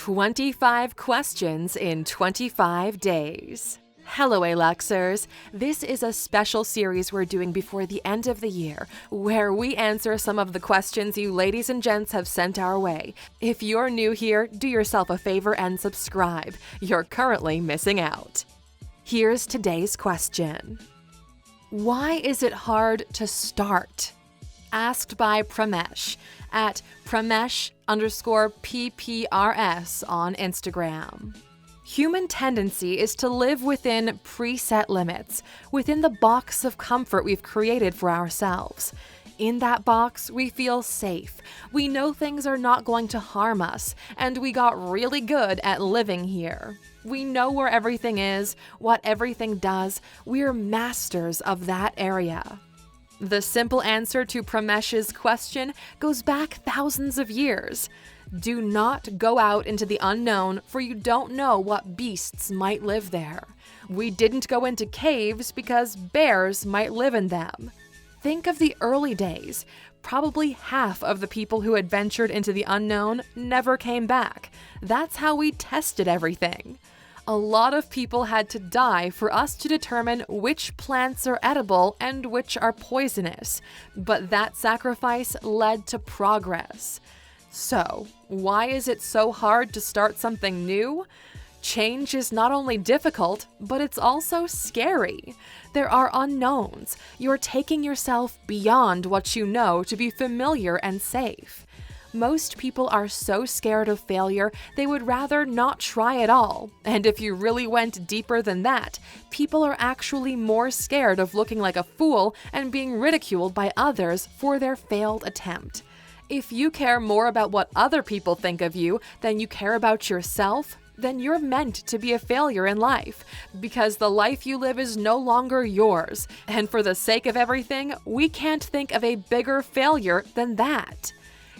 25 questions in 25 days. Hello, Aluxers. This is a special series we're doing before the end of the year, where we answer some of the questions you ladies and gents have sent our way. If you're new here, do yourself a favor and subscribe. You're currently missing out. Here's today's question. Why is it hard to start? Asked by Pramesh at Pramesh_PPRS on Instagram. Human tendency is to live within preset limits, within the box of comfort we've created for ourselves. In that box, we feel safe. We know things are not going to harm us, and we got really good at living here. We know where everything is, what everything does. We're masters of that area. The simple answer to Pramesh's question goes back thousands of years. Do not go out into the unknown, for you don't know what beasts might live there. We didn't go into caves because bears might live in them. Think of the early days. Probably half of the people who had ventured into the unknown never came back. That's how we tested everything. A lot of people had to die for us to determine which plants are edible and which are poisonous. But that sacrifice led to progress. So, why is it so hard to start something new? Change is not only difficult, but it's also scary. There are unknowns. You're taking yourself beyond what you know to be familiar and safe. Most people are so scared of failure, they would rather not try at all. And if you really went deeper than that, people are actually more scared of looking like a fool and being ridiculed by others for their failed attempt. If you care more about what other people think of you than you care about yourself, then you're meant to be a failure in life, because the life you live is no longer yours. And for the sake of everything, we can't think of a bigger failure than that.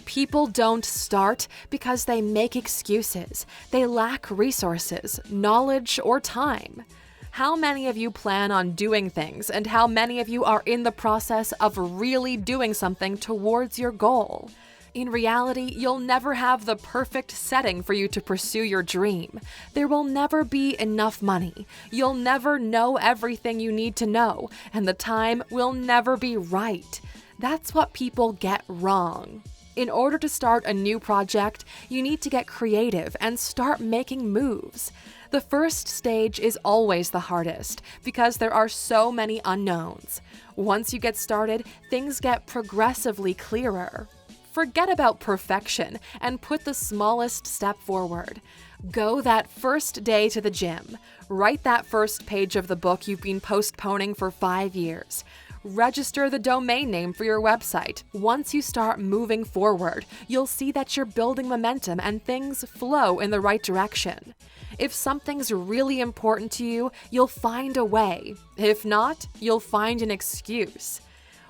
People don't start because they make excuses. They lack resources, knowledge, or time. How many of you plan on doing things, and how many of you are in the process of really doing something towards your goal? In reality, you'll never have the perfect setting for you to pursue your dream. There will never be enough money. You'll never know everything you need to know, and the time will never be right. That's what people get wrong. In order to start a new project, you need to get creative and start making moves. The first stage is always the hardest because there are so many unknowns. Once you get started, things get progressively clearer. Forget about perfection and put the smallest step forward. Go that first day to the gym. Write that first page of the book you've been postponing for 5 years. Register the domain name for your website. Once you start moving forward, you'll see that you're building momentum and things flow in the right direction. If something's really important to you, you'll find a way. If not, you'll find an excuse.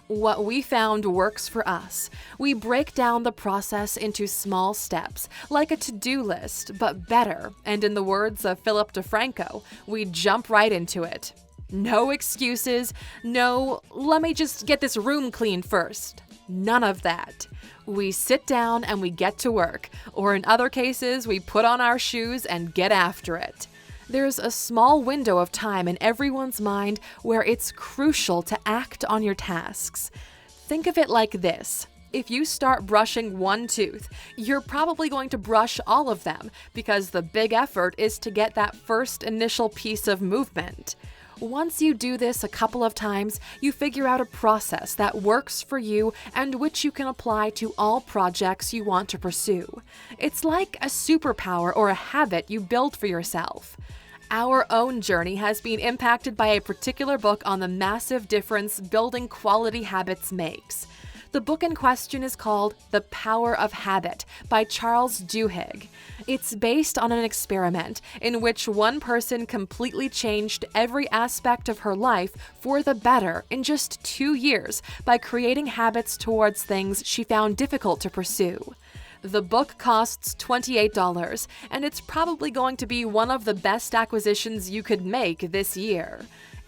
What we found works for us. We break down the process into small steps, like a to-do list, but better. And in the words of Philip DeFranco, we jump right into it. No excuses, no, let me just get this room clean first. None of that. We sit down and we get to work, or in other cases, we put on our shoes and get after it. There's a small window of time in everyone's mind where it's crucial to act on your tasks. Think of it like this. If you start brushing one tooth, you're probably going to brush all of them because the big effort is to get that first initial piece of movement. Once you do this a couple of times, you figure out a process that works for you and which you can apply to all projects you want to pursue. It's like a superpower or a habit you build for yourself. Our own journey has been impacted by a particular book on the massive difference building quality habits makes. The book in question is called The Power of Habit by Charles Duhigg. It's based on an experiment in which one person completely changed every aspect of her life for the better in just 2 years by creating habits towards things she found difficult to pursue. The book costs $28, and it's probably going to be one of the best acquisitions you could make this year.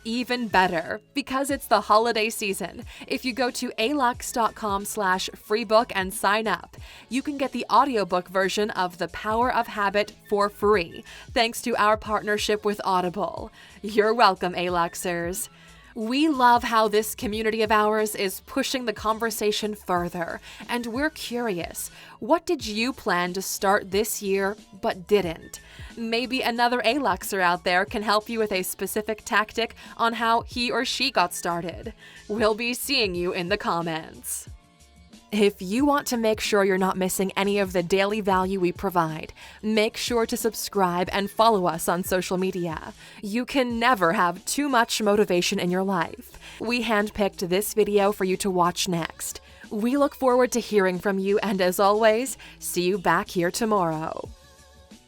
Even better, because it's the holiday season. If you go to Alux.com/freebook and sign up, you can get the audiobook version of The Power of Habit for free, thanks to our partnership with Audible. You're welcome, Aluxers. We love how this community of ours is pushing the conversation further, and we're curious, what did you plan to start this year but didn't? Maybe another Aluxer out there can help you with a specific tactic on how he or she got started. We'll be seeing you in the comments. If you want to make sure you're not missing any of the daily value we provide, make sure to subscribe and follow us on social media. You can never have too much motivation in your life. We handpicked this video for you to watch next. We look forward to hearing from you, and as always, see you back here tomorrow.